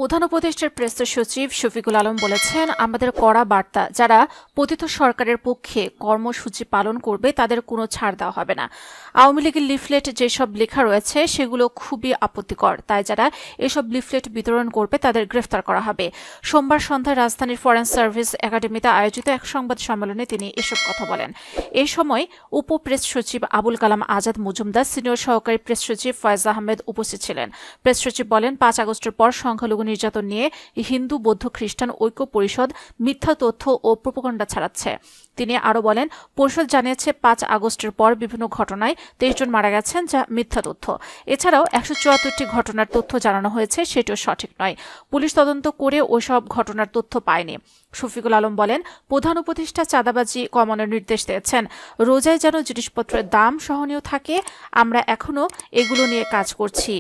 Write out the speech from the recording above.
প্রধান উপদেষ্টার প্রেস সচিব শফিকুল আলম বলেছেন, আমাদের কড়া বার্তা, যারা পতিত সরকারের পক্ষে কর্মসূচি পালন করবে তাদের কোনো ছাড় দেওয়া হবে না। আওয়ামী লীগের লিফলেট যেসব লেখা রয়েছে সেগুলো খুবই আপত্তিকর, তাই যারা এসব লিফলেট বিতরণ করবে তাদের গ্রেফতার করা হবে। সোমবার সন্ধ্যায় রাজধানীর ফরেন সার্ভিস একাডেমিতে আয়োজিত এক সংবাদ সম্মেলনে তিনি এসব কথা বলেন। এ সময় উপ প্রেস সচিব আবুল কালাম আজাদ মজুমদার, সিনিয়র সহকারী প্রেস সচিব ফয়েজ আহমেদ উপস্থিত ছিলেন। প্রেস সচিব বলেন, 5 আগস্টের পর সংখ্যালঘু নির্যাতন নিয়ে হিন্দু, বৌদ্ধ, খ্রিস্টান ঐক্য পরিষদ মিথ্যা তথ্য ও প্রোপাগান্ডা ছড়াচ্ছে। তিনি আরও বলেন, পরিষদ জানিয়েছে 5 আগস্টের পর বিভিন্ন ঘটনায় 23 জন মারা গেছেন, যা মিথ্যা তথ্য। এছাড়াও 174টি ঘটনার তথ্য জানানো হয়েছে, সেটিও সঠিক নয়। পুলিশ তদন্ত করে ওসব ঘটনার তথ্য পায়নি। শফিকুল আলম বলেন, প্রধান উপদেষ্টা চাঁদাবাজি কমানোর নির্দেশ দিয়েছেন। রোজায় যেন জিনিসপত্রের দাম সহনীয় থাকে, আমরা এখনো এগুলো নিয়ে কাজ করছি।